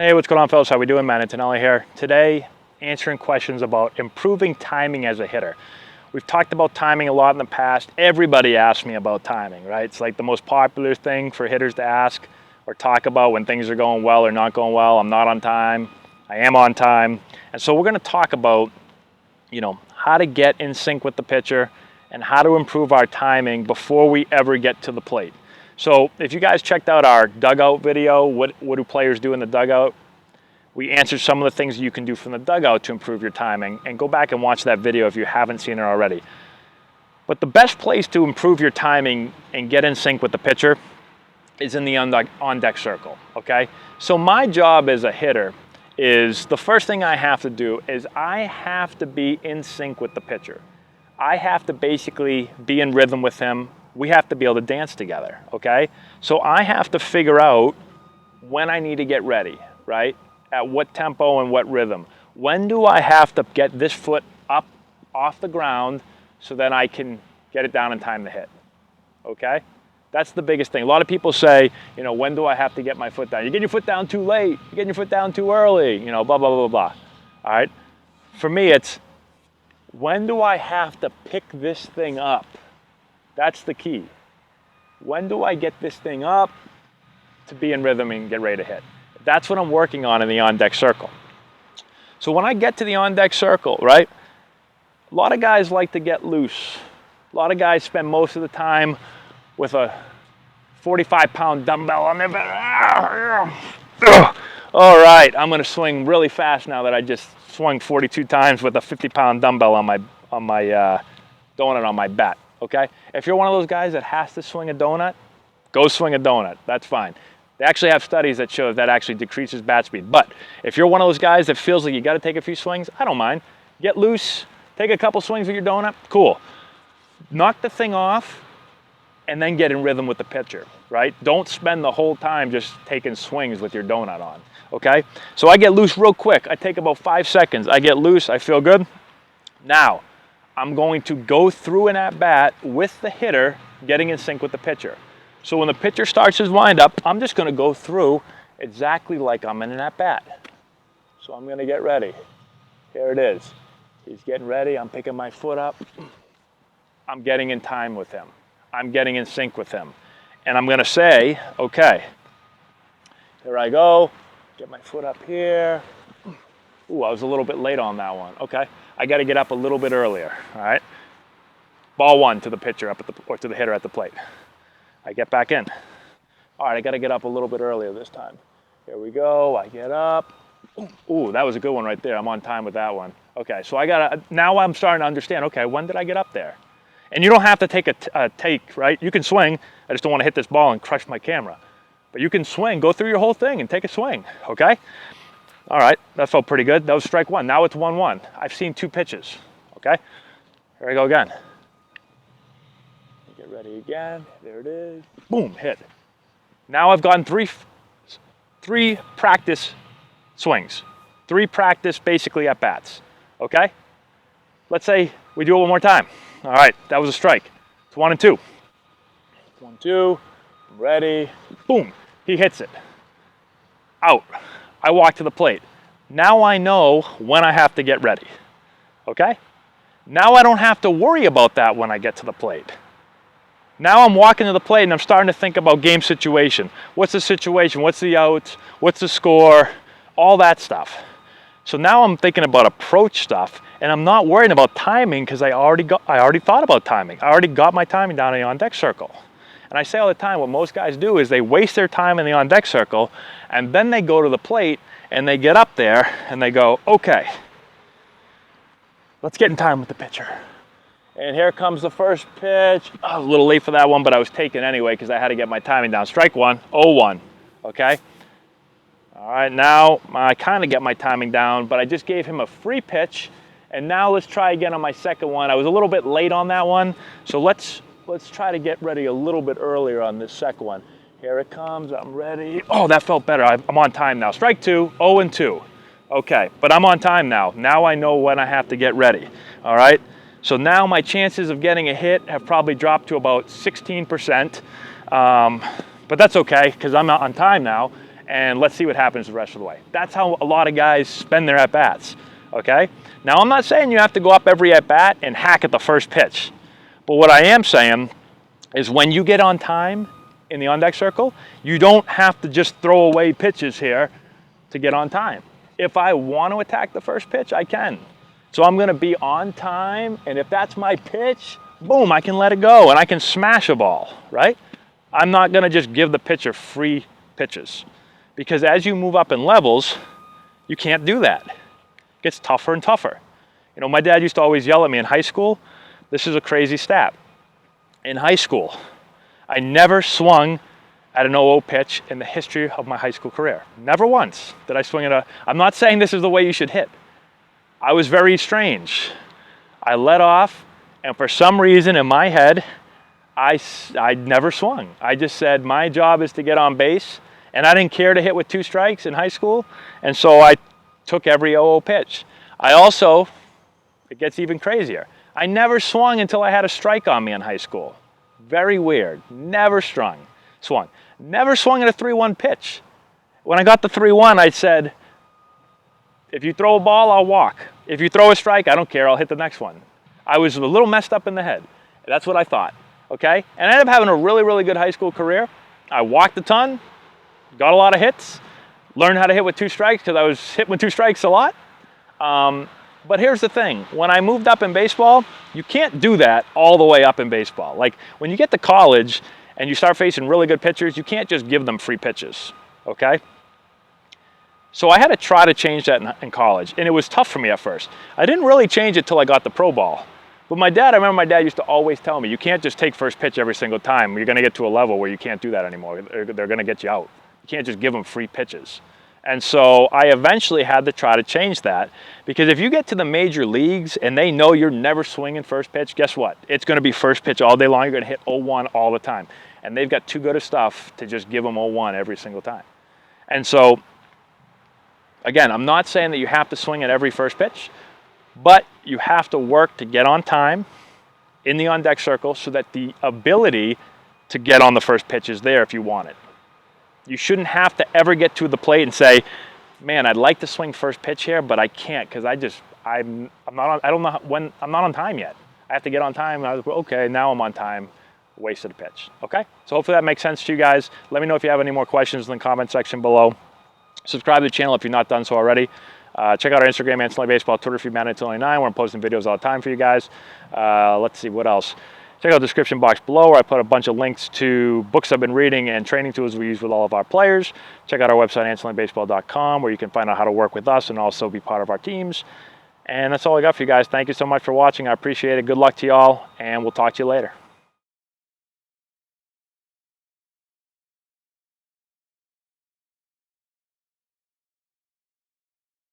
Hey, what's going on, fellas? How we doing, man? Antonelli here. Today, answering questions about improving timing as a hitter. We've talked about timing a lot in the past. Everybody asks me about timing, right? It's like the most popular thing for hitters to ask or talk about when things are going well or not going well. I'm not on time. I am on time. And so we're going to talk about, how to get in sync with the pitcher and how to improve our timing before we ever get to the plate. So if you guys checked out our dugout video, what do players do in the dugout? We answered some of the things you can do from the dugout to improve your timing, and go back and watch that video if you haven't seen it already. But the best place to improve your timing and get in sync with the pitcher is in the on-deck circle, okay? So my job as a hitter is, the first thing I have to do is I have to be in sync with the pitcher. I have to basically be in rhythm with him. We have to be able to dance together, okay? So I have to figure out when I need to get ready, right? At what tempo and what rhythm. When do I have to get this foot up off the ground so that I can get it down in time to hit, okay? That's the biggest thing. A lot of people say, when do I have to get my foot down? You're getting your foot down too late. You're getting your foot down too early, blah, blah, blah, blah. All right? For me, it's when do I have to pick this thing up? That's the key. When do I get this thing up to be in rhythm and get ready to hit? That's what I'm working on in the on-deck circle. So when I get to the on-deck circle, right, a lot of guys like to get loose. A lot of guys spend most of the time with a 45-pound dumbbell on their back. All right, I'm going to swing really fast now that I just swung 42 times with a 50-pound dumbbell on my donut on my bat. Okay? If you're one of those guys that has to swing a donut, go swing a donut. That's fine. They actually have studies that show that actually decreases bat speed. But if you're one of those guys that feels like you got to take a few swings, I don't mind. Get loose, take a couple swings with your donut, cool. Knock the thing off, and then get in rhythm with the pitcher, right? Don't spend the whole time just taking swings with your donut on, okay? So I get loose real quick. I take about 5 seconds. I get loose, I feel good. Now, I'm going to go through an at-bat with the hitter getting in sync with the pitcher. So when the pitcher starts his windup, I'm just going to go through exactly like I'm in an at-bat. So I'm going to get ready. Here it is. He's getting ready. I'm picking my foot up. I'm getting in time with him. I'm getting in sync with him. And I'm going to say, okay, here I go. Get my foot up here. Ooh, I was a little bit late on that one. Okay. I got to get up a little bit earlier, all right? Ball one to the pitcher or to the hitter at the plate. I get back in. All right, I got to get up a little bit earlier this time. Here we go. I get up. Ooh, that was a good one right there. I'm on time with that one. Okay, so now I'm starting to understand, okay, when did I get up there? And you don't have to take a take, right? You can swing. I just don't want to hit this ball and crush my camera. But you can swing. Go through your whole thing and take a swing, okay? All right, that felt pretty good. That was strike one. Now it's 1-1. I've seen 2 pitches, okay? Here I go again. Get ready again. There it is. Boom, hit. Now I've gotten three practice swings. 3 practice, basically, at-bats, okay? Let's say we do it one more time. All right, that was a strike. It's 1 and 2. 1-2, I'm ready. Boom, he hits it. Out. I walk to the plate. Now I know when I have to get ready, okay? Now I don't have to worry about that when I get to the plate. Now I'm walking to the plate and I'm starting to think about game situation. What's the situation? What's the outs? What's the score? All that stuff. So now I'm thinking about approach stuff, and I'm not worrying about timing because I already thought about timing. I already got my timing down in the on-deck circle. And I say all the time, what most guys do is they waste their time in the on-deck circle, and then they go to the plate, and they get up there, and they go, okay, let's get in time with the pitcher. And here comes the first pitch. I was a little late for that one, but I was taken anyway because I had to get my timing down. Strike one, 0-1, okay? All right, now I kind of get my timing down, but I just gave him a free pitch, and now let's try again on my second one. I was a little bit late on that one, so let's try to get ready a little bit earlier on this second one. Here it comes, I'm ready. Oh, that felt better. I'm on time now. Strike 2, 0-2. Okay, but I'm on time now. Now I know when I have to get ready, all right? So now my chances of getting a hit have probably dropped to about 16%, but that's okay because I'm on time now. and let's see what happens the rest of the way. That's how a lot of guys spend their at-bats, okay? Now, I'm not saying you have to go up every at-bat and hack at the first pitch, but what I am saying is when you get on time in the on-deck circle, you don't have to just throw away pitches here to get on time. If I want to attack the first pitch, I can. So I'm gonna be on time, and if that's my pitch, boom, I can let it go and I can smash a ball, right? I'm not gonna just give the pitcher free pitches, because as you move up in levels, you can't do that. It gets tougher and tougher. You know, my dad used to always yell at me in high school. This is a crazy stat. In high school, I never swung at an 0-0 pitch in the history of my high school career. Never once did I swing at a, I'm not saying this is the way you should hit. I was very strange. I let off, and for some reason in my head, I never swung. I just said my job is to get on base, and I didn't care to hit with 2 strikes in high school, and so I took every 0-0 pitch. I also, it gets even crazier, I never swung until I had a strike on me in high school. Very weird. Never swung. Never swung at a 3-1 pitch. When I got the 3-1, I said, if you throw a ball, I'll walk. If you throw a strike, I don't care, I'll hit the next one. I was a little messed up in the head. That's what I thought, okay? And I ended up having a really, really good high school career. I walked a ton, got a lot of hits, learned how to hit with 2 strikes because I was hitting with 2 strikes a lot. But here's the thing, when I moved up in baseball, you can't do that all the way up in baseball. Like when you get to college and you start facing really good pitchers, you can't just give them free pitches, okay? So I had to try to change that in college, and it was tough for me at first. I didn't really change it till I got the pro ball. But I remember my dad used to always tell me, you can't just take first pitch every single time. You're gonna get to a level where you can't do that anymore. They're gonna get you out. You can't just give them free pitches. And so I eventually had to try to change that, because if you get to the major leagues and they know you're never swinging first pitch, guess what? It's gonna be first pitch all day long. You're gonna hit 0-1 all the time. And they've got too good of stuff to just give them 0-1 every single time. And so, again, I'm not saying that you have to swing at every first pitch, but you have to work to get on time in the on-deck circle so that the ability to get on the first pitch is there if you want it. You shouldn't have to ever get to the plate and say, man, I'd like to swing first pitch here, but I can't because I'm not on time yet. I have to get on time. And I was, okay, now I'm on time. Wasted a pitch. Okay? So hopefully that makes sense to you guys. Let me know if you have any more questions in the comment section below. Subscribe to the channel if you've not done so already. Check out our Instagram, Antonelli Baseball, Twitter feed, Antonelli9. We're posting videos all the time for you guys. Let's see, what else? Check out the description box below where I put a bunch of links to books I've been reading and training tools we use with all of our players. Check out our website, AntonelliBaseball.com, where you can find out how to work with us and also be part of our teams. And that's all I got for you guys. Thank you so much for watching. I appreciate it. Good luck to y'all, and we'll talk to you later.